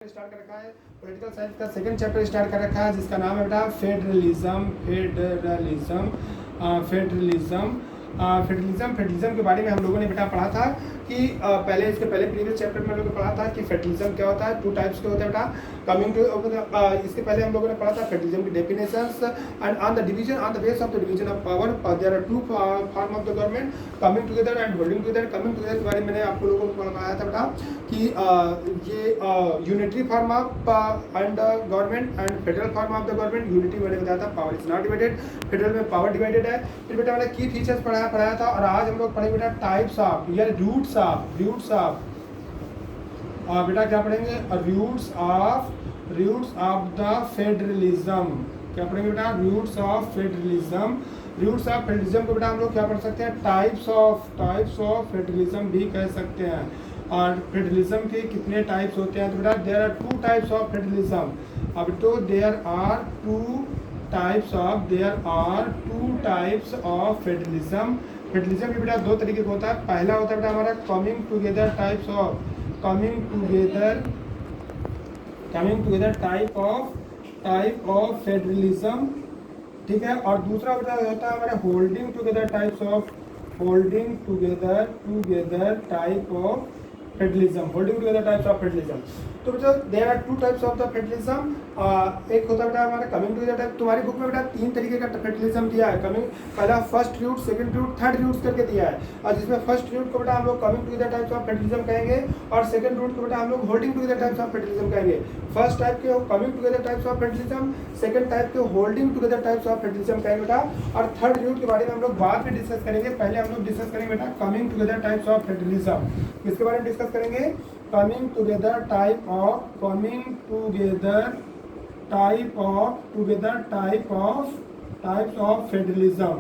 Start कर रखा है पॉलिटिकल साइंस का सेकंड चैप्टर स्टार्ट कर रखा है जिसका नाम है बेटा फेडरलिज्म के बारे में हम लोगों ने बेटा पढ़ा था कि इसके पहले प्रीवियस चैप्टर में हम लोगों ने पढ़ा था कि फेडरलिज्म क्या होता है। टू टाइप्स के होते हैं बेटा। कमिंग टू इसके पहले हम लोगों ने पढ़ा था फेडरलिज्म की definitions and on the division on the base of the division of power there are two form of the government coming together and holding together. Coming together के बारे में मैंने आप लोगों को पढ़ाया था बेटा कि ये unitary form of and government and federal form of the government. Unity मैंने बताया था power is not divided, federal में पावर डिवाइडेड है। फिर बेटा मैंने की फीचर्स पढ़ाया था और आज हम लोग पढ़ेंगे बेटा टाइप्स ऑफ या रूट्स ऑफ बेटा क्या पढ़ेंगे रूट्स ऑफ द फेडरलिज्म। क्या पढ़ेंगे बेटा रूट्स ऑफ फेडरलिज्म को बेटा हम लोग क्या पढ़ सकते हैं टाइप्स ऑफ फेडरलिज्म भी कह सकते हैं। और फेडरलिज्म के कितने टाइप्स होते हैं तो बेटा there are two types of federalism. अब तो there are two types of federalism भी बेटा दो तरीके का होता है। पहला होता है बेटा हमारा coming together type of federalism, ठीक है। और दूसरा बेटा होता है हमारा holding together type of federalism. तो बेटा there are two types of the federalism. एक होता है बेटा हमारा कमिंग टुगेदर टाइप। तुम्हारी बुक में बेटा तीन तरीके का फेडरलिज्म दिया है। पहला first route, second route, third route करके दिया है। और जिसमें फर्स्ट रूट को बेटा हम लोग coming together types of federalism कहेंगे और सेकंड रूट को बेटा हम लोग holding together types of federalism कहेंगे। फर्स्ट टाइप के coming together types of federalism, second type के holding together types of federalism कहेंगे बेटा। और थर्ड रूट के बारे में हम लोग बाद में डिस्कस करेंगे। पहले हम लोग डिस्कस करेंगे बेटा coming together types of federalism. इसके बारे में डिस्कस करेंगे coming together type of federalism.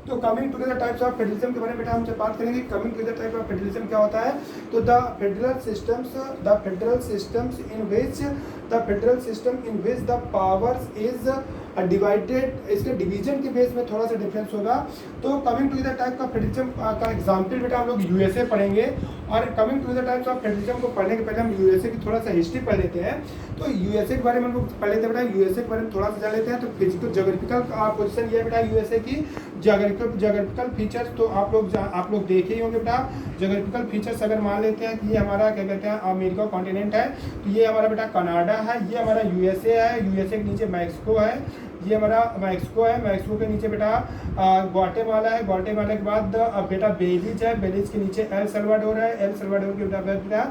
तो coming together types of federalism के बारे में बेटा हमसे बात करेंगे। Coming together type of federalism क्या होता है तो the federal system in which the powers is divided. इसके डिवीजन के बेस में थोड़ा सा डिफरेंस होगा। तो कमिंग टुगेदर टाइप का फेडरलिज्म का एग्जांपल बेटा हम लोग यूएसए पढ़ेंगे। और coming together types of federalism को पढ़ने के पहले हम यूएसए की थोड़ा सा हिस्ट्री पढ़ लेते हैं। तो यूएसए के बारे में हम लोग पढ़ लेते हैं बेटा। यूएसए के बारे में थोड़ा सा जान लेते हैं। तो फिजिकल ज्योग्राफिकल पोजीशन ये है बेटा यूएसए की। ज्योग्राफिकल फीचर्स तो आप लोग देखे ही होंगे बेटा। ज्योग्राफिकल फीचर्स अगर मान लेते हैं कि ये हमारा क्या कहते हैं अमेरिका कॉन्टिनेंट है, तो ये हमारा बेटा कनाडा है, ये हमारा यूएसए है, यूएसए के नीचे मैक्सिको है, ये हमारा मैक्सिको है, मैक्सिको के नीचे बेटा ग्वाटेमाला है, ग्वाटेमाला के बाद बेटा बेलीज है, बेलीज के नीचे एल सल्वाडोर है, एल सल्वाडोर के बेटा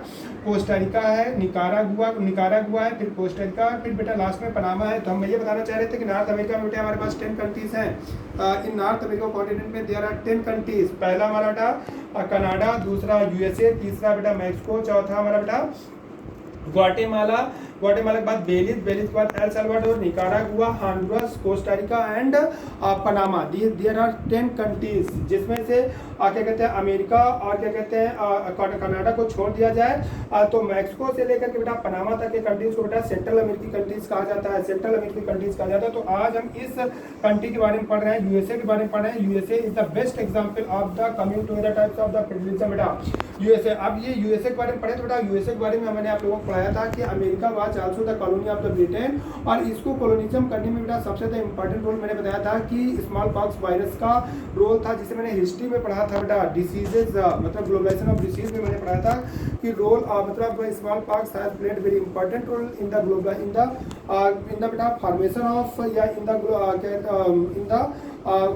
कोस्टारिका है, निकारागुआ है, फिर कोस्टारिका, फिर बेटा लास्ट में पनामा है। तो हम ये बताना चाह रहे थे कि नॉर्थ अमेरिका में बेटा हमारे पास 10 कंट्रीज हैं। इन नॉर्थ अमेरिका कॉन्टिनेंट में देयर आर 10 कंट्रीज। पहला हमारा बेटा कनाडा, दूसरा यूएसए, तीसरा बेटा मैक्सिको, चौथा हमारा बेटा ग्वाटेमाला के बाद बेलीज के बाद El Salvador, Nicaragua, Honduras, Costa Rica and Panama. There are 10 countries, जिसमें से क्या कहते हैं अमेरिका और क्या कहते हैं कनाडा को छोड़ दिया जाए तो मैक्सिको से लेकर के बेटा पनामा तक के कंट्रीज को बेटा सेंट्रल अमेरिकी कंट्रीज कहा जाता है। तो आज हम इस कंट्री के बारे में पढ़ रहे हैं, यूएसए के बारे में पढ़ रहे हैं। USA is the best example of the coming together types of the federalism बेटा यूएसए। अब ये यूएसए के बारे में पढ़े तो बेटा यूएसए के बारे में मैंने आप लोगों को पढ़ाया था कि America was also the colony of the Britain. और इसको कॉलोनिज्म करने में बेटा सबसे ज़्यादा इंपॉर्टेंट रोल मैंने बताया था कि स्मॉल पॉक्स वायरस का रोल था, जिसे मैंने हिस्ट्री में पढ़ा था बेटा। डिसीजेज मतलब ग्लोबलाइजेशन ऑफ डिसीज में मैंने पढ़ा था कि रोल मतलब smallpox has played very important role in the बेटा फॉर्मेशन ऑफ या in the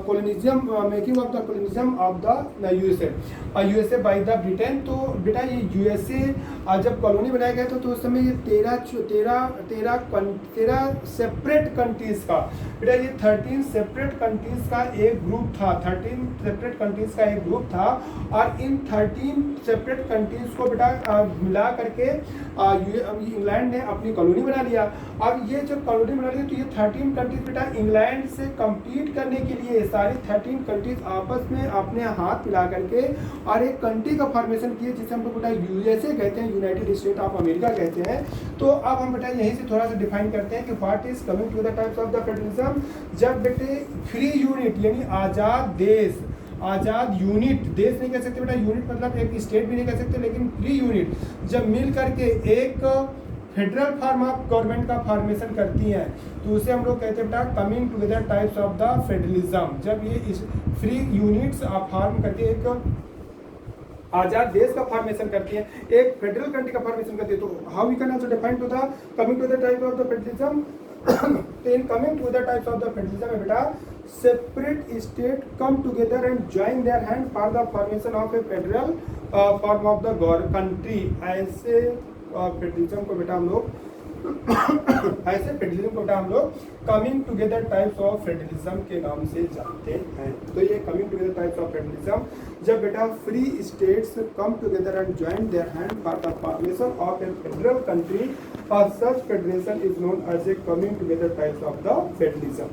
colonialism making of the colonialism of the USA by the Britain। तो बेटा ये USA जब कॉलोनी बनाया गया था तो उस समय ये 13 सेपरेट कंट्रीज का बेटा ये 13 सेपरेट कंट्रीज का एक ग्रुप था। 13 सेपरेट कंट्रीज का एक ग्रुप था और इन 13 सेपरेट कंट्रीज को बेटा मिला करके इंग्लैंड ने अपनी कॉलोनी बना लिया। अब ये जब कॉलोनी बना लिया तो ये 13 कंट्रीज बेटा इंग्लैंड से कम्पीट करने के लिए सारी 13 कंट्रीज आपस में अपने हाथ मिला करके और एक कंट्री का फॉर्मेशन किए, जिसे हम लोग बेटा यूएसए कहते हैं, यूनाइटेड स्टेट ऑफ अमेरिका कहते हैं। तो अब हम बेटा यहीं से थोड़ा सा डिफाइन करते हैं कि what is coming to the types of the federalism. जब बेटे फ्री यूनिट यानी आज़ाद देश, आज़ाद यूनिट, देश नहीं कह सकते बेटा, यूनिट मतलब एक स्टेट भी नहीं कह सकते, लेकिन फ्री यूनिट जब मिल करके एक फेडरल फॉर्म ऑफ गवर्नमेंट का फॉर्मेशन करती हैं तो उसे हम लोग कहते हैं बेटा coming together types of the federalism. जब ये इस फ्री यूनिट्स फॉर्म करती है, एक आजाद देश का फॉर्मेशन करती है, एक फेडरल कंट्री का फॉर्मेशन करती है, तो how we can also define to the coming to the type of the federalism. तो in coming to the types of the federalism है बेटा separate state come together and join their hand for the formation of a federal form of the country. ऐसे federalism को बेटा हम लोग ऐसे federalism को बेटा हम लोग coming together types of federalism के नाम से जानते हैं। तो ये coming together types of federalism, जब बेटा free states come together and join their hand for the formation of a federal country, और such federation is known as a coming together types of the federalism.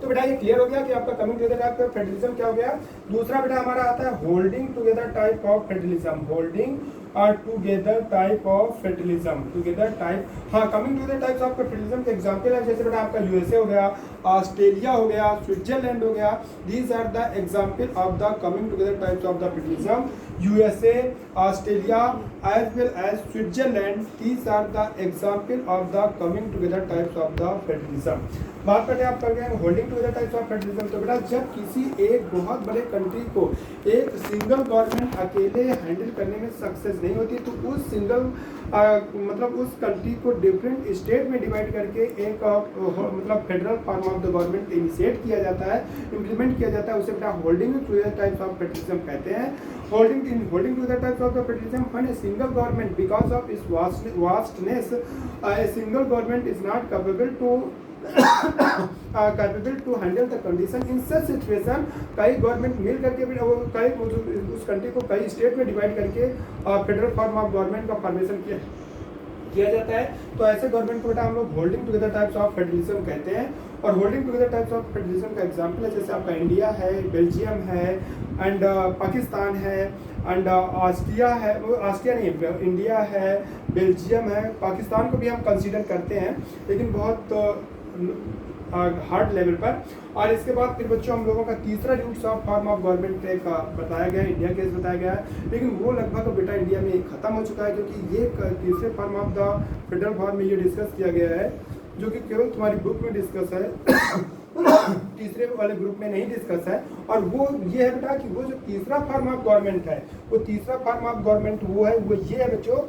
तो बेटा ये clear हो गया कि आपका coming together type of federalism क्या हो गया। दूसरा बेटा हमारा आता है holding together type of federalism. Holding और together type of federalism, together type, हाँ coming together types of federalism के एग्जांपल है जैसे बेटा आपका यूएसए हो गया, ऑस्ट्रेलिया हो गया, स्विट्जरलैंड हो गया। These are the example of the coming together types of the federalism. USA, Australia as well as Switzerland, these are the example of the coming together types of the federalism. बात करते हैं आप कर गए holding together types of federalism. तो बेटा जब किसी एक बहुत बड़े कंट्री को एक सिंगल गवर्नमेंट अकेले हैंडल करने में सक्सेस नहीं होती तो उस सिंगल मतलब उस कंट्री को डिफरेंट स्टेट में डिवाइड करके एक मतलब federal form of the government initiate किया जाता है, इम्प्लीमेंट किया जाता है, उसे बेटा holding together types of federalism कहते हैं। Holding together types of the federalism when a single government because of its vastness a single government is not capable to handle the condition. In such situation कई government मिल करके भी कई उस country को कई स्टेट में डिवाइड करके फेडरल फॉर्म ऑफ गवर्नमेंट का फॉर्मेशन किया जाता है। तो ऐसे गवर्नमेंट को बेटा हम लोग holding together types of federalism कहते हैं। और holding together types of federalism का एग्जांपल है जैसे आपका इंडिया है, बेल्जियम है एंड पाकिस्तान है एंड ऑस्ट्रिया है, ऑस्ट्रिया नहीं, इंडिया है, बेल्जियम है, पाकिस्तान को भी हम कंसीडर करते हैं लेकिन बहुत हार्ड लेवल पर। और इसके बाद फिर बच्चों हम लोगों का तीसरा routes of form of government का बताया गया है, इंडिया केस बताया गया है, लेकिन वो लगभग बेटा इंडिया में खत्म हो चुका है क्योंकि ये तीसरे form of the federal form में ये डिस्कस किया गया है जो कि केवल तुम्हारी बुक में डिस्कस है तीसरे वाले ग्रुप में नहीं डिस्कस है। और वो ये है बेटा कि वो जो तीसरा फॉर्म ऑफ गवर्नमेंट है, वो तीसरा फॉर्म ऑफ गवर्नमेंट वो है, वो ये है बच्चों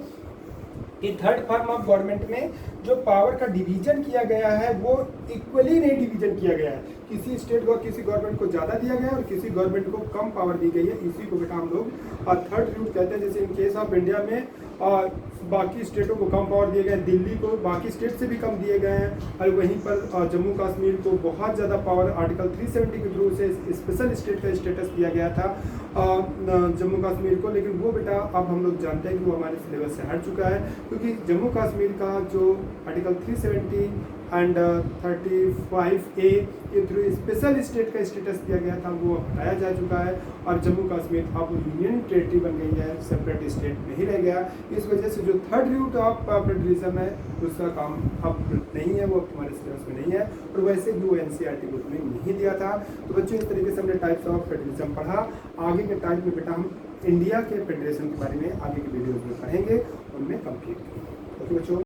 कि थर्ड फॉर्म ऑफ गवर्नमेंट में जो पावर का डिवीजन किया गया है वो इक्वली नहीं डिवीजन किया गया है। किसी स्टेट को किसी गवर्नमेंट को ज़्यादा दिया गया है और किसी गवर्नमेंट को कम पावर दी गई है, इसी को बेटा हम लोग थर्ड रूट कहते हैं। जैसे इन केस ऑफ इंडिया में बाकी स्टेटों को कम पावर दिए गए, दिल्ली को बाकी स्टेट से भी कम दिए गए हैं, और वहीं पर जम्मू कश्मीर को बहुत ज़्यादा पावर आर्टिकल 370 के थ्रू से स्पेशल स्टेट का स्टेटस दिया गया था जम्मू कश्मीर को। लेकिन वो बेटा अब हम लोग जानते हैं कि वो हमारे सिलेबस से हट चुका है क्योंकि जम्मू कश्मीर का जो आर्टिकल 370 एंड 35A के थ्रू स्पेशल स्टेट का स्टेटस दिया गया था वो हटाया जा चुका है और जम्मू कश्मीर अब यूनियन टेरिटरी बन गई है, सेपरेट स्टेट नहीं रह गया। इस वजह से जो थर्ड रूट ऑफ फेडरलिज्म है उसका काम अब नहीं है, वो अब तुम्हारे सिलेबस में नहीं है और वैसे भी वो NCERT बुक में नहीं दिया था। तो बच्चों इस तरीके से हमने टाइप्स ऑफ फेडरलिज्म पढ़ा। आगे के टाइम में बेटा हम इंडिया के फेडरेशन के बारे में आगे के वीडियोज़ में पढ़ेंगे, उनमें कंप्लीट करेंगे। ओके बच्चों।